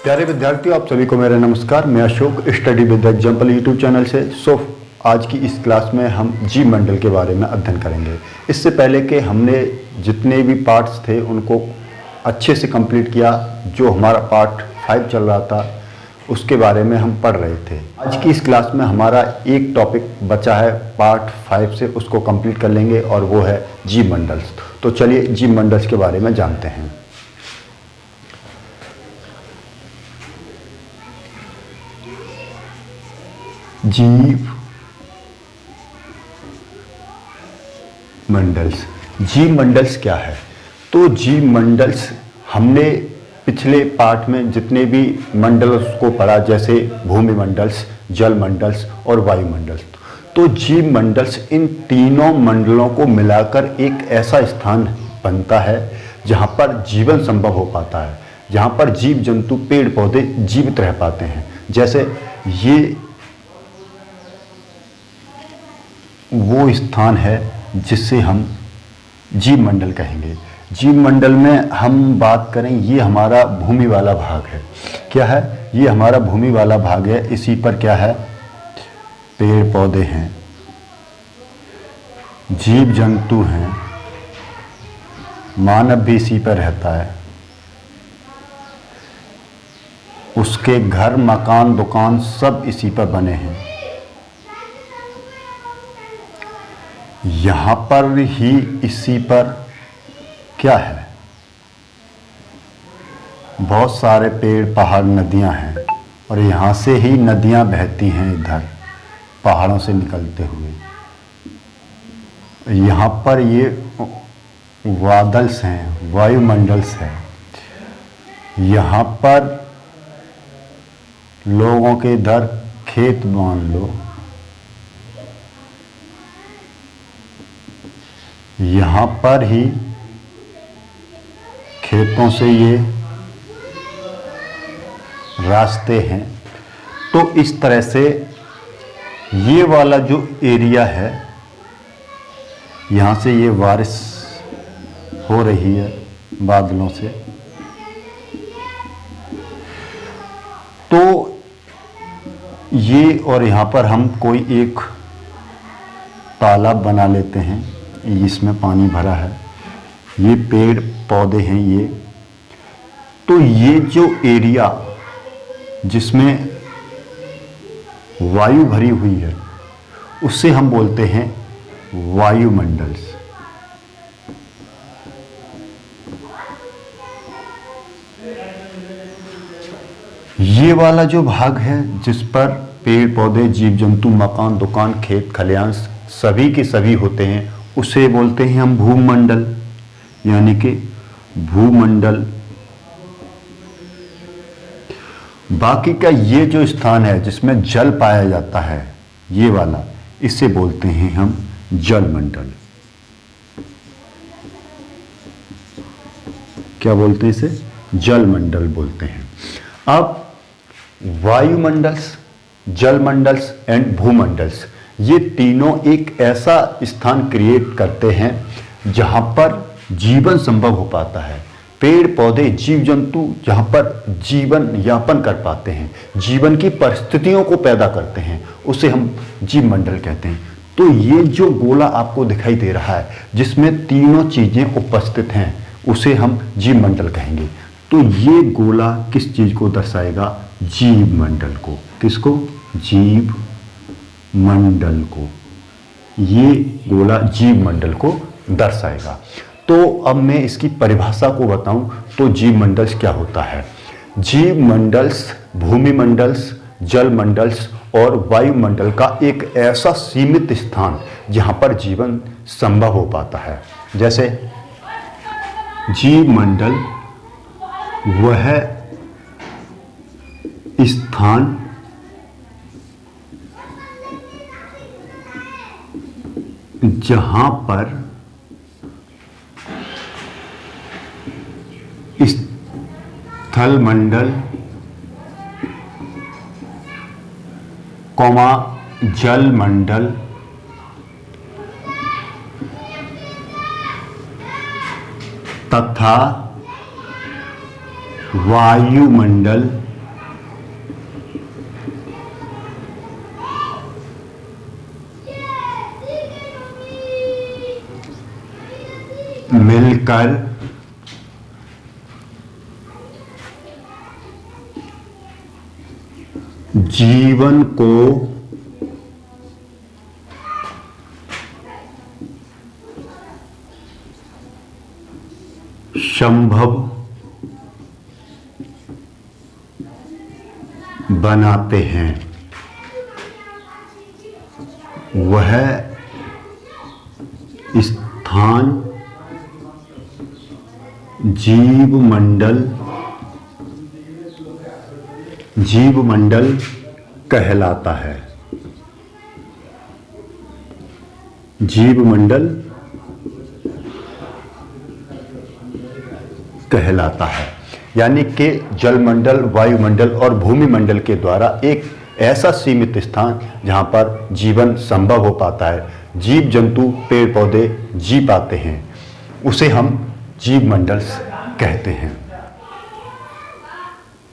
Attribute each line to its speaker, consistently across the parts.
Speaker 1: प्यारे विद्यार्थियों, आप सभी को मेरा नमस्कार। मैं Ashok study with example YouTube channel से। आज की इस क्लास में हम जीव मंडल के बारे में अध्ययन करेंगे। इससे पहले कि हमने जितने भी पार्ट्स थे उनको अच्छे से कंप्लीट किया। जो हमारा पार्ट 5 चल रहा था उसके बारे में हम पढ़ रहे थे। आज की इस क्लास में हमारा एक टॉपिक बचा है पार्ट 5 से, उसको कंप्लीट कर लेंगे और वो है जीव मंडल्स। तो चलिए जीव मंडल्स के बारे में जानते हैं। जीव मंडल्स। जीव मंडल्स क्या है? तो जीव मंडल्स हमने पिछले पार्ट में जितने भी मंडल्स को पढ़ा, जैसे भूमि मंडल्स, जल मंडल्स और वायु मंडल्स। तो जीव मंडल्स इन तीनों मंडलों को मिलाकर एक ऐसा स्थान बनता है जहाँ पर जीवन संभव हो पाता है, जहाँ पर जीव जंतु पेड़ पौधे जीवित रह पाते हैं। जैसे ये वो स्थान है जिसे हम जीव मंडल कहेंगे। जीव मंडल में हम बात करें, ये हमारा भूमि वाला भाग है। क्या है? ये हमारा भूमि वाला भाग है। इसी पर क्या है? पेड़ पौधे हैं, जीव जंतु हैं, मानव भी इसी पर रहता है। उसके घर, मकान, दुकान सब इसी पर बने हैं। यहाँ पर ही इसी पर क्या है? बहुत सारे पेड़, पहाड़, नदियाँ हैं और यहाँ से ही नदियाँ बहती हैं इधर पहाड़ों से निकलते हुए। यहाँ पर ये बादल्स हैं, वायुमंडल्स हैं। यहाँ पर लोगों के इधर खेत मान लो, यहाँ पर ही खेतों से ये रास्ते हैं। तो इस तरह से ये वाला जो एरिया है, यहाँ से ये बारिश हो रही है बादलों से, तो ये और यहाँ पर हम कोई एक तालाब बना लेते हैं, इसमें पानी भरा है, ये पेड़ पौधे हैं ये। तो ये जो एरिया जिसमें वायु भरी हुई है उससे हम बोलते हैं वायुमंडल्स। ये वाला जो भाग है जिस पर पेड़ पौधे, जीव जंतु, मकान, दुकान, खेत खलिहान सभी के सभी होते हैं, उसे बोलते हैं हम भूमंडल, यानी कि भूमंडल। बाकी का ये जो स्थान है जिसमें जल पाया जाता है, ये वाला, इसे बोलते हैं हम जल मंडल। क्या बोलते हैं इसे? जल मंडल बोलते हैं। अब वायुमंडल्स, जल मंडल्स एंड भूमंडल्स, ये तीनों एक ऐसा स्थान क्रिएट करते हैं जहां पर जीवन संभव हो पाता है। पेड़ पौधे, जीव जंतु जहां पर जीवन यापन कर पाते हैं, जीवन की परिस्थितियों को पैदा करते हैं, उसे हम जीव मंडल कहते हैं। तो ये जो गोला आपको दिखाई दे रहा है जिसमें तीनों चीजें उपस्थित हैं, उसे हम जीव मंडल कहेंगे। तो ये गोला किस चीज को दर्शाएगा? जीव मंडल को। किसको? जीव मंडल को। ये गोला जीव मंडल को दर्शाएगा। तो अब मैं इसकी परिभाषा को बताऊं तो जीव मंडल्स क्या होता है। जीव मंडल्स भूमि मंडल्स, जल मंडल्स और वायुमंडल का एक ऐसा सीमित स्थान जहां पर जीवन संभव हो पाता है। जैसे जीव मंडल वह स्थान जहां पर स्थल मंडल, जल मंडल तथा वायुमंडल मिलकर जीवन को संभव बनाते हैं। वह स्थान जीवमंडल कहलाता है। जीवमंडल कहलाता है, यानी कि जलमंडल, वायुमंडल और भूमि मंडल के द्वारा एक ऐसा सीमित स्थान जहां पर जीवन संभव हो पाता है, जीव जंतु पेड़ पौधे जी पाते हैं, उसे हम जीव मंडल कहते हैं।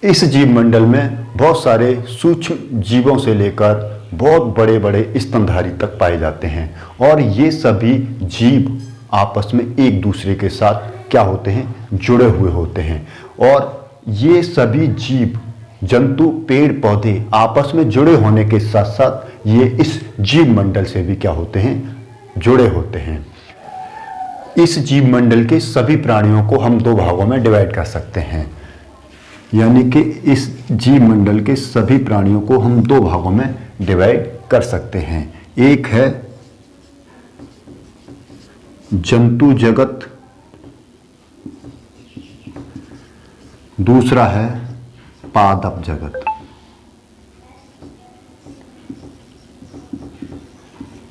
Speaker 1: इस जीव मंडल में बहुत सारे सूक्ष्म जीवों से लेकर बहुत बड़े बड़े स्तनधारी तक पाए जाते हैं, और ये सभी जीव आपस में एक दूसरे के साथ क्या होते हैं, जुड़े हुए होते हैं। और ये सभी जीव जंतु पेड़ पौधे आपस में जुड़े होने के साथ साथ ये इस जीव मंडल से भी क्या होते हैं, जुड़े होते हैं। इस जीव मंडल के सभी प्राणियों को हम दो भागों में डिवाइड कर सकते हैं, यानी कि इस जीव मंडल के सभी प्राणियों को हम दो भागों में डिवाइड कर सकते हैं। एक है जंतु जगत, दूसरा है पादप जगत।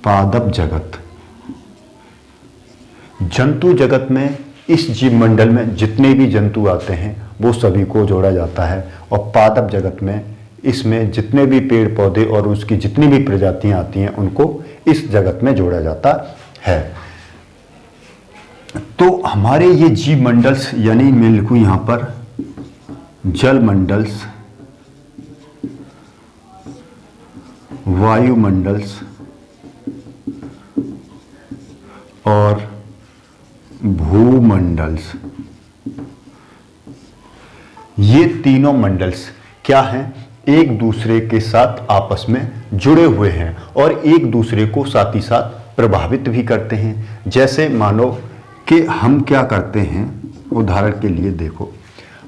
Speaker 1: पादप जगत, जंतु जगत में इस जीव मंडल में जितने भी जंतु आते हैं वो सभी को जोड़ा जाता है, और पादप जगत में इसमें जितने भी पेड़ पौधे और उसकी जितनी भी प्रजातियां आती हैं उनको इस जगत में जोड़ा जाता है। तो हमारे ये जीव मंडल्स, यानी मैं लिखूं यहां पर जल मंडल्स, वायुमंडल्स और भूमंडल्स, ये तीनों मंडल्स क्या हैं, एक दूसरे के साथ आपस में जुड़े हुए हैं और एक दूसरे को साथ ही साथ प्रभावित भी करते हैं। जैसे मानो कि हम क्या करते हैं, उदाहरण के लिए देखो,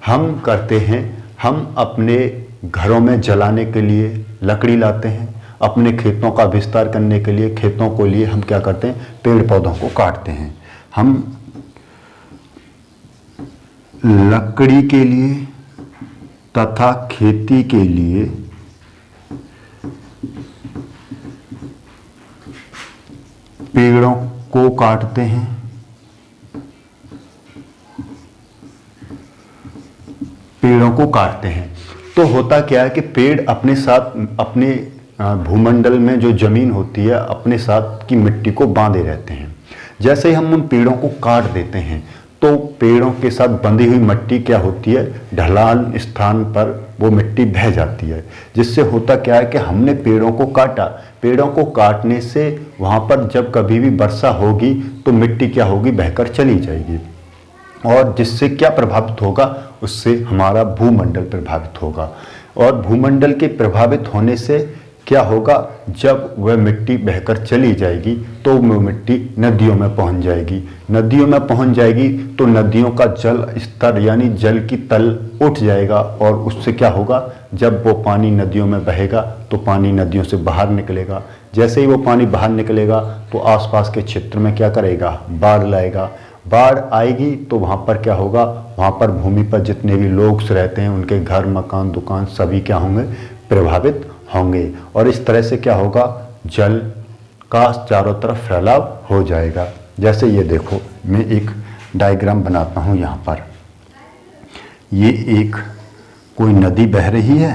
Speaker 1: हम करते हैं, हम अपने घरों में जलाने के लिए लकड़ी लाते हैं, अपने खेतों का विस्तार करने के लिए, खेतों को लिए हम क्या करते हैं, पेड़ पौधों को काटते हैं। हम लकड़ी के लिए तथा खेती के लिए पेड़ों को काटते हैं, पेड़ों को काटते हैं। तो होता क्या है कि पेड़ अपने साथ, अपने भूमंडल में जो जमीन होती है अपने साथ की मिट्टी को बांधे रहते हैं। जैसे ही हम उन पेड़ों को काट देते हैं तो पेड़ों के साथ बंधी हुई मिट्टी क्या होती है, ढलान स्थान पर वो मिट्टी बह जाती है। जिससे होता क्या है कि हमने पेड़ों को काटा, पेड़ों को काटने से वहाँ पर जब कभी भी वर्षा होगी तो मिट्टी क्या होगी, बहकर चली जाएगी, और जिससे क्या प्रभावित होगा, उससे हमारा भूमंडल प्रभावित होगा। और भूमंडल के प्रभावित होने से क्या होगा, जब वह मिट्टी बहकर चली जाएगी तो वह मिट्टी नदियों में पहुंच जाएगी। नदियों में पहुंच जाएगी तो नदियों का जल स्तर यानी जल की तल उठ जाएगा, और उससे क्या होगा, जब वो पानी नदियों में बहेगा तो पानी नदियों से बाहर निकलेगा। जैसे ही वो पानी बाहर निकलेगा तो आसपास के क्षेत्र में क्या करेगा, बाढ़ लाएगा। बाढ़ आएगी तो वहाँ पर क्या होगा, वहाँ पर भूमि पर जितने भी लोग रहते हैं उनके घर मकान दुकान सभी क्या होंगे, प्रभावित होंगे। और इस तरह से क्या होगा, जल का चारों तरफ फैलाव हो जाएगा। जैसे ये देखो, मैं एक डायग्राम बनाता हूँ यहाँ पर। ये एक कोई नदी बह रही है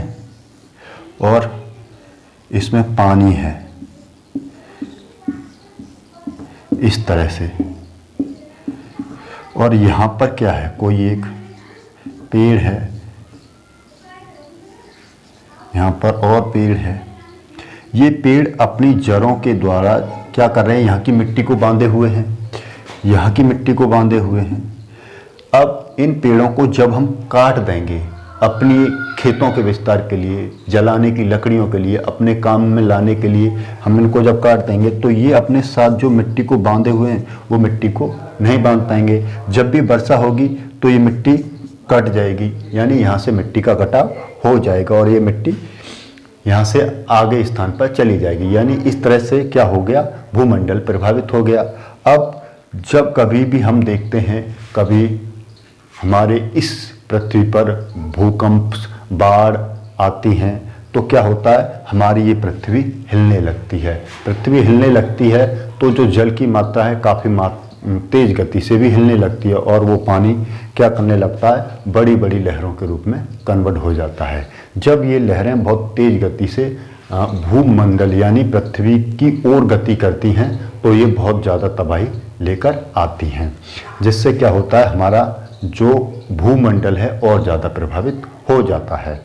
Speaker 1: और इसमें पानी है इस तरह से, और यहाँ पर क्या है, कोई एक पेड़ है, यहाँ पर और पेड़ है। ये पेड़ अपनी जड़ों के द्वारा क्या कर रहे हैं, यहाँ की मिट्टी को बांधे हुए हैं। यहाँ की मिट्टी को बांधे हुए हैं। अब इन पेड़ों को जब हम काट देंगे अपनी खेतों के विस्तार के लिए, जलाने की लकड़ियों के लिए, अपने काम में लाने के लिए हम इनको जब काट देंगे तो ये अपने साथ जो मिट्टी को बांधे हुए हैं वो मिट्टी को नहीं बांध पाएंगे। जब भी वर्षा होगी तो ये मिट्टी कट जाएगी, यानी यहाँ से मिट्टी का कटाव हो जाएगा और ये मिट्टी यहाँ से आगे स्थान पर चली जाएगी। यानी इस तरह से क्या हो गया, भूमंडल प्रभावित हो गया। अब जब कभी भी हम देखते हैं, कभी हमारे इस पृथ्वी पर भूकंप, बाढ़ आती हैं तो क्या होता है, हमारी ये पृथ्वी हिलने लगती है। पृथ्वी हिलने लगती है तो जो जल की मात्रा है काफ़ी तेज गति से भी हिलने लगती है और वो पानी क्या करने लगता है, बड़ी बड़ी लहरों के रूप में कन्वर्ट हो जाता है। जब ये लहरें बहुत तेज गति से भूमंडल यानी पृथ्वी की ओर गति करती हैं तो ये बहुत ज़्यादा तबाही लेकर आती हैं, जिससे क्या होता है, हमारा जो भूमंडल है और ज़्यादा प्रभावित हो जाता है।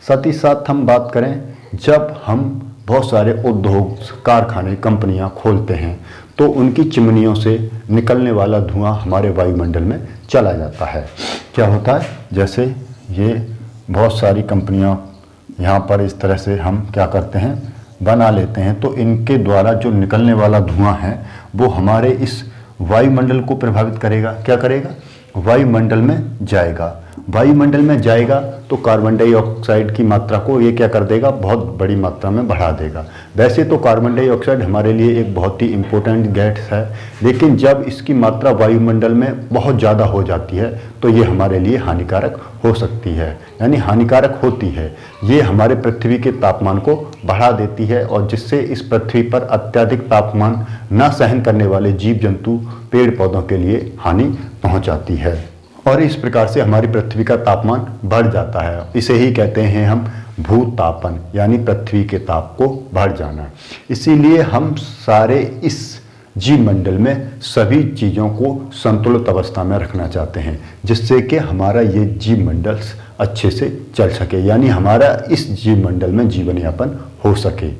Speaker 1: साथ ही साथ हम बात करें, जब हम बहुत सारे उद्योग, कारखाने, कंपनियां खोलते हैं तो उनकी चिमनियों से निकलने वाला धुआं हमारे वायुमंडल में चला जाता है। क्या होता है, जैसे ये बहुत सारी कंपनियां यहाँ पर इस तरह से हम क्या करते हैं, बना लेते हैं तो इनके द्वारा जो निकलने वाला धुआं है वो हमारे इस वायुमंडल को प्रभावित करेगा। क्या करेगा, वायुमंडल में जाएगा। वायुमंडल में जाएगा तो कार्बन डाइऑक्साइड की मात्रा को ये क्या कर देगा, बहुत बड़ी मात्रा में बढ़ा देगा। वैसे तो कार्बन डाइऑक्साइड हमारे लिए एक बहुत ही इम्पोर्टेंट गैस है, लेकिन जब इसकी मात्रा वायुमंडल में बहुत ज़्यादा हो जाती है तो ये हमारे लिए हानिकारक हो सकती है, यानी हानिकारक होती है। ये हमारे पृथ्वी के तापमान को बढ़ा देती है और जिससे इस पृथ्वी पर अत्यधिक तापमान न सहन करने वाले जीव जंतु, पेड़ पौधों के लिए हानि पहुंचाती है और इस प्रकार से हमारी पृथ्वी का तापमान बढ़ जाता है। इसे ही कहते हैं हम भूतापन, यानी पृथ्वी के ताप को बढ़ जाना। इसीलिए हम सारे इस जीव मंडल में सभी चीज़ों को संतुलित अवस्था में रखना चाहते हैं, जिससे कि हमारा ये जीव मंडल अच्छे से चल सके, यानी हमारा इस जीव मंडल में जीवन यापन हो सके।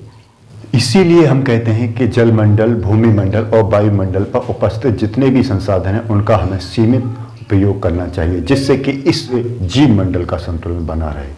Speaker 1: इसीलिए हम कहते हैं कि जल मंडल, भूमि मंडल और वायुमंडल पर उपस्थित जितने भी संसाधन हैं उनका हमें सीमित उपयोग करना चाहिए, जिससे कि इस जीव मंडल का संतुलन बना रहे।